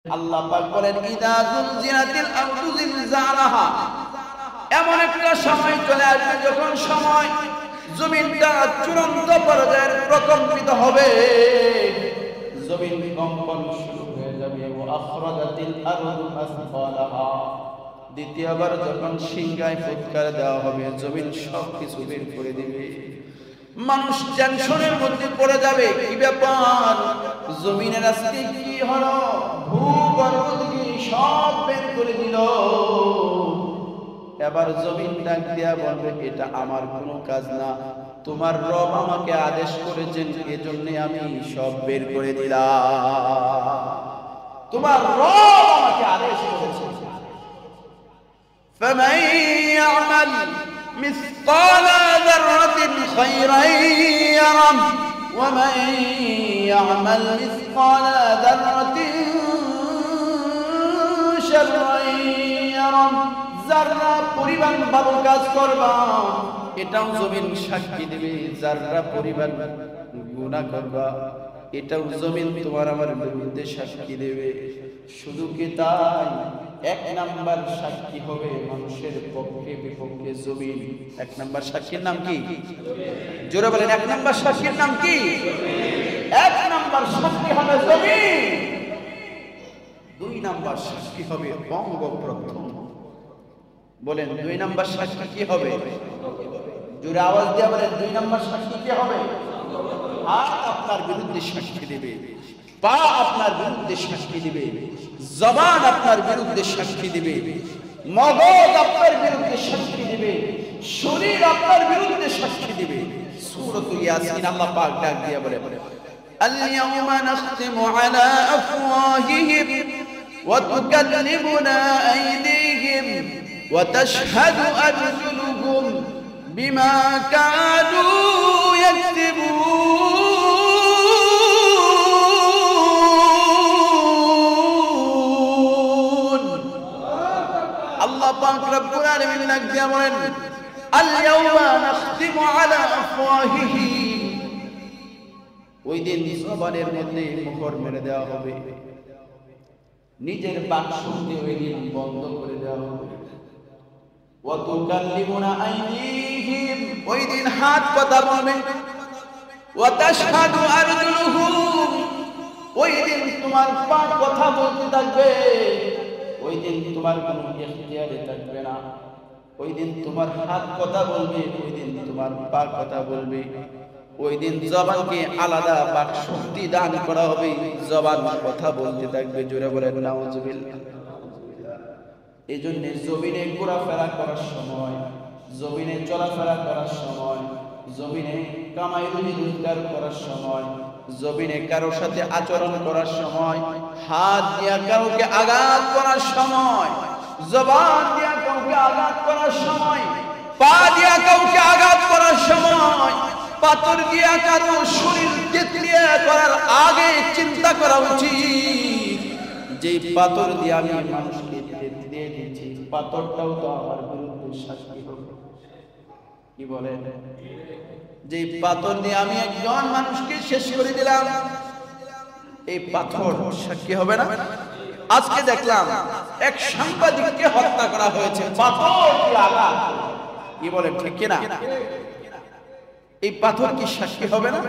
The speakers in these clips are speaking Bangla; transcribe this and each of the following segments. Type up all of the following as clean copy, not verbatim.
আল্লাহ পাক বলেন ইদা যুলজিলাতিল আরদু জিলজালাহা, এমন একটা সময় চলে আসবে যখন সময় জমিনটা চূড়ান্ত পর্যায়ে প্রকম্পিত হবে, জমিন কম্পন শুরু হয়ে যাবে। ওয়া আখরাজাতিল আরদু আসফালাহা, দ্বিতীয়বার যখন সিংহায় ফুৎকার দেওয়া হবে জমিন সব কিছু বের করে দিবে। মানুষ টেনশনের মধ্যে পড়ে যাবে, কি ব্যাপার, জমিনের আজকে কি হলো, ভূগর্ভ থেকে সব বের করে দিল। এবার জমিন ডাক দিয়া বলবে এটা আমার কোনো কাজ না, তোমার রব আমাকে আদেশ করেছেন, এজন্য আমি সব বের করে দিলাম। তোমার রব আমাকে আদেশ করেছেন। فمن يعمل مثقال ذرة خيرا يره ومن يعمل مثقال ذرة شرا يره। যারা পরিমাণ ভালো কাজ করবা এটাও জমিন সাক্ষী দেবে, যারা পরিমাণ গুনাহ করবা এটাও জমিন তোমার আমার বিরুদ্ধে সাক্ষী দেবে। শুধু কি তাই, এক নাম্বার সাক্ষী হবে মানুষের পক্ষে বিপক্ষে জমিন। এক নাম্বার সাক্ষীর নাম কি? জোরে বলেন, এক নাম্বার সাক্ষীর নাম কি? এক নাম্বার সাক্ষী হবে জমিন, দুই নাম্বার সাক্ষী হবে বঙ্গপ্রথম। বলেন দুই নাম্বার সাক্ষী কি হবে? জোরে আওয়াজ দিয়ে বলেন, দুই নাম্বার সাক্ষী কি হবে? হাত আপনার বিরুদ্ধে সাক্ষী দেবে, পা আপনার বিরুদ্ধে সাক্ষী দিবে, জবান আপনার বিরুদ্ধে সাক্ষী দিবে, মগজ আপনার বিরুদ্ধে সাক্ষী দিবে, শরীর আপনার বিরুদ্ধে সাক্ষী দিবে। সূরা ইয়াসিন আল্লাহ পাক ডাক দিয়ে বলে, আল-ইয়াওমা নাখতিমু আলা আফওয়াহিহিম ওয়া তুকাল্লিমুনা আইদিহিম ওয়া তাশহাদু আরজুলুহুম বিমা কানু ইয়াকসিবুন। আল্লাহ পাক রব্বুল আলামিন ডাক দিয়ে বলেন, আল-ইয়াওমা নাখতিমু আলা আফওয়াহিহিম, ওই দিন জবানের মধ্যে মোহর মেরে দেওয়া হবে, নিজের বাক শক্তি ওই দিন বন্ধ করে দেওয়া হবে। ওয়া তুকাল্লিমুনা আইদিহিম, ওই দিন হাত কথা বলবে। ওয়া তাশহাদু আরজুলুহুম, ওই দিন তোমার পা কথা বলতে থাকবে। ওই দিন তোমার কোনো ইখতিয়ারে থাকবে না, ওই দিন তোমার হাত কথা বলবে, ওই দিন তোমার পা কথা বলবে। ওই দিন জবানকে আলাদা বাক শক্তি দান করা হবে, জবান কথা বলতে থাকবে। জোরে বলেন নাউজুবিল্লাহ। এই জন্য জমিনে ঘোরাফেরা করার সময়, জমিনে চলাফেরা করার সময়, জমিনে কামাই রুজি রোজগার করার সময়, জমিনে কারোর সাথে আচরণ করার সময়, হাত দিয়া কাউকে আঘাত করার সময়, জবান দিয়া কাউকে আঘাত করার সময়, পা দিয়া কাউকে আঘাত করার সময়, পাথর দিয়া কারো শরীর তেতলিয়া করার আগে চিন্তা করা উচিত, যে পাথর দিয়ে আমি মানুষকে তেতলিয়ে দিচ্ছি, পাথরটাও তো আমার বিরুদ্ধে সাক্ষী হবে। কি বলেন? যে পাথর দিয়ে আমি একজন মানুষকে শেষ করে দিলাম, এই পাথর সাক্ষী হবে না? আজকে দেখলাম এক সাংবাদিককে হত্যা করা হয়েছে পাথর দিয়ে আঘাত। কি বলেন, ঠিক কিনা? এই পাথর কি সাক্ষী হবে না?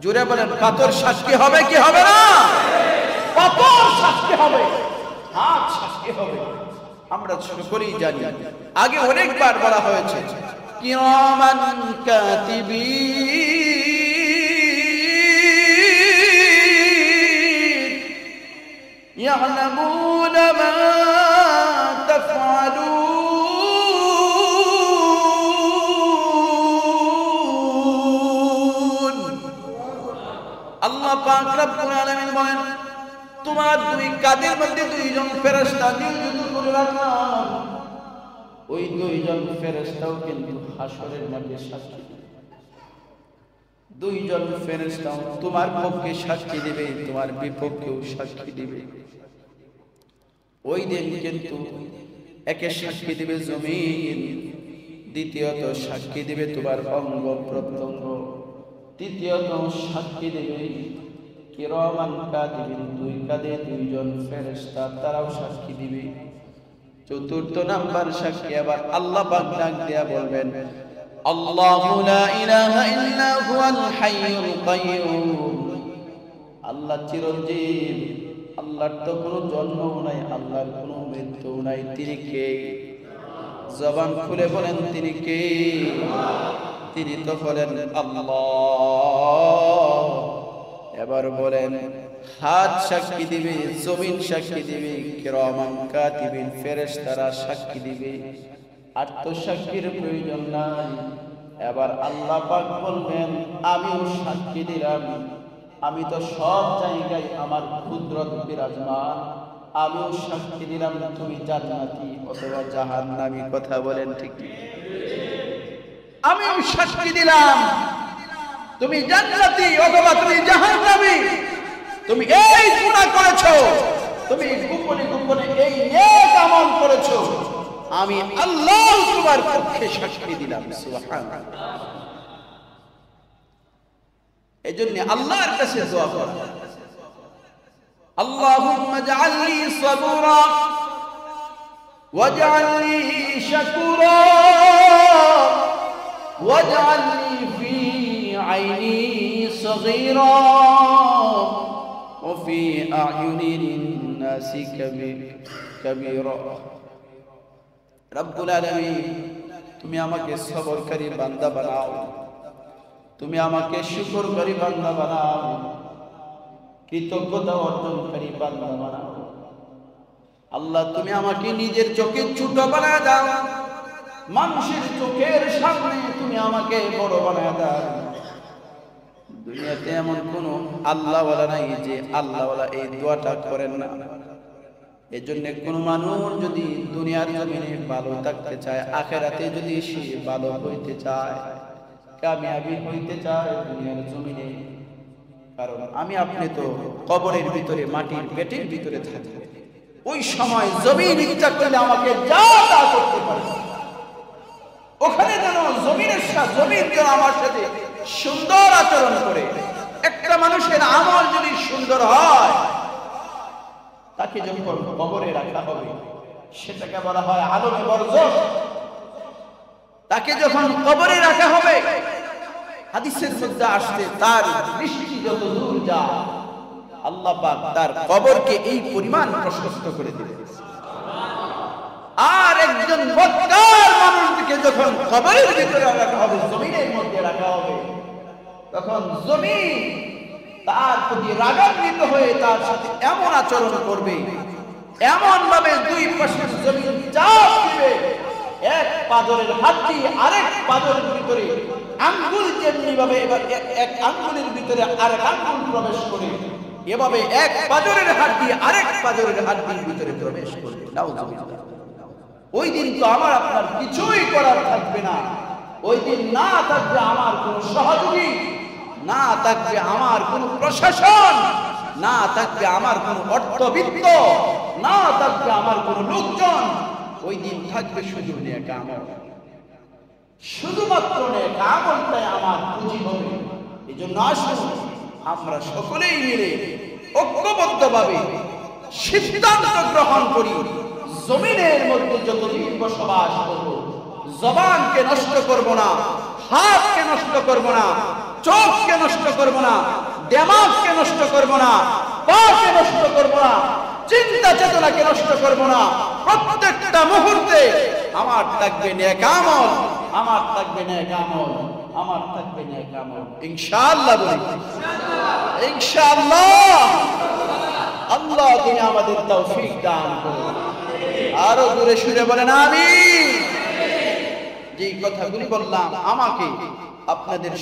জোরে বলেন, পাথর সাক্ষী হবে কি হবে না? পাথর সাক্ষী হবে, হাত সাক্ষী হবে। আমরা সকলেই জানি, আগে অনেকবার বলা হয়েছে কিরামান কাতিবিন ইয়ালামুনা মা তাফআলুন। আল্লাহ পাক রব্বুল আলামিন বলেন, তোমার দুই কাঁধের মধ্যে দুইজন ফেরেশতা নিয়োজিত করে রাখলাম, ওই দুইজন ফেরেশতাও কিন্তু হাসরের মাঠে সাক্ষী দিবে। দুইজন ফেরেশতাও তোমার পক্ষে সাক্ষী দিবে, তোমার বিপক্ষেও সাক্ষী দিবে। ওই দিন কিন্তু একে সাক্ষী দিবে জমিন, দ্বিতীয়ত সাক্ষী দিবে তোমার অঙ্গ প্রত্যঙ্গ, তৃতীয়ত সাক্ষী দিবে কিরামান কাতিবিন, দুই কাঁধে দুইজন ফেরেশতা, তারাও সাক্ষী দিবে। চতুর্থ নাম্বার সাক্ষী আবার আল্লাহ পাক ডাক দেয়া বলবেন, আল্লাহু লা ইলাহা ইল্লা হুয়াল হাইয়ুল কাইয়্যুম, আল্লাহ চিরঞ্জীব, আল্লাহর তো কোনো জন্মও নাই, আল্লাহর কোনো মৃত্যুও নাই, তিনি কে? জবান খুলে বলেন তিনি কে? তিনি তো বলেন আল্লাহ। এবার বলেন হাত সাক্ষী দিবে, জমিন সাক্ষী দিবে, কিরামান কাতিবিন ফেরেশতারা সাক্ষী দিবে, আর তো সাক্ষীর প্রয়োজন নাই। এবার আল্লাহ পাক বলবেন আমিও সাক্ষী দিলাম, আমি তো সব জায়গায় আমার কুদরত বিরাজমান, আমিও সাক্ষী দিলাম তুমি জান্নাতি অথবা জাহান্নামী। কথা বলেন ঠিক? আমিও সাক্ষী দিলাম তুমি জান্নাতি অথবা তুমি জাহান্নামী। তুমি এই গুনাহ করেছো, তুমি গোপনে গোপনে এই নেক আমল করেছো, আমি আল্লাহ তোমার পক্ষে সাক্ষী দিলাম। সুবহানাল্লাহ। এজন্য আল্লাহর কাছে দোয়া করা, আল্লাহুম্মা জাআলনি সাবুরা ওয়াজআলনি শাকুরা ওয়াজআলনি ফি আইনি সগীরা ওয়া ফি আ'য়ুনিন নাসি কাবীরা। রব্বুল আলামিন, তুমি আমাকে সবরকারী বান্দা বানাও, তুমি আমাকে শুকরকারী বান্দা বানাও, কৃতজ্ঞতা অর্জনকারী বান্দা বানাও। আল্লাহ তুমি আমাকে নিজের চোখে ছোট বানায় দাও, মানুষের চোখের সামনে তুমি আমাকে বড় বানায় দাও। দুনিয়াতে এমন কোন আল্লাহওয়ালা নাই যে আল্লাহওয়ালা এই দোয়াটা করেন না। এজন্য কোন মানুষ যদি দুনিয়ার জমিনে ভালো থাকতে চায়, আখিরাতে যদি সে ভালো হইতে চায়, কামিয়াবি হইতে চায় দুনিয়ার জমিনে, কারণ আমি আপনি তো কবরের ভিতরে মাটির পেটের ভিতরে থাকি, ওই সময় জমিন ইচ্ছা করলে আমাকে যা তা করতে পারে। ওখানে যেন জমিনের সাথে জমিন যেন আমার সাথে সুন্দর আচরণ করে। একটা মানুষের আমল যদি সুন্দর হয়, তাকে যখন কবরে রাখা হবে সেটাকে বলা হয় আলমে বরজখ। তাকে যখন কবরে রাখা হবে, হাদিসের মধ্যে আসছে তার দৃষ্টি যত দূর যায়, আল্লাহ পাক তার কবরকে এই পরিমাণ প্রশস্ত করে দিবেন। আর একজন বদকার মানুষকে যখন কবরের ভিতরে রাখা হবে, জমিনের মধ্যে রাখা হবে, তখন জমিন তার প্রতি রাগান্বিত হয়ে তার সাথে এমন আচরণ করবে, এমন ভাবে দুই পাশের জমিন চাপ দিবে, এক পাজরের হাড্ডি আরেক পাজরের ভিতরে আঙ্গুল যেমনি ভাবে এবার এক আঙ্গুলের ভিতরে আরেক আঙ্গুল প্রবেশ করে, এভাবে এক পাজরের হাড্ডি আরেক পাজরের হাড্ডির ভিতরে প্রবেশ করবে। নাউযুবিল্লাহ। ওই দিন তো আমার আপনার কিছুই করার থাকবে না। ওই দিন না থাকবে আমার কোন সহযোগী, না থাকবে আমার কোন প্রশাসন, না থাকবে আমার কোন অর্থবিত্ত, না থাকবে আমার কোন লোকজন। ওই দিন থাকবে শুধু নেক আমল, শুধুমাত্র নেক আমলটাই আমার পুঁজি হবে। এই জন্য আসুন আমরা সকলেই মিলে ঐক্যবদ্ধভাবে সিদ্ধান্ত গ্রহণ করি, জমিনের মধ্যে যতদিন বসবাস করব, জবানকে নষ্ট করব না, হাতকে নষ্ট করব না, চোখকে নষ্ট করব না, দিমাগকে নষ্ট করব না, পাকে নষ্ট করব না, চিন্তা চেতনাকে নষ্ট করব না। প্রত্যেকটা মুহূর্তে আমার থাকবে নেক আমল, আমার থাকবে নেক আমল, আমার থাকবে নেক আমল। ইনশাআল্লাহ বলি ইনশাআল্লাহ। আল্লাহ তিনি আমাদের তৌফিক দান করুন। আরো জোরে সুরে বলেন আমিন। যে কথাগুলি বললাম আমাকে আপনাদের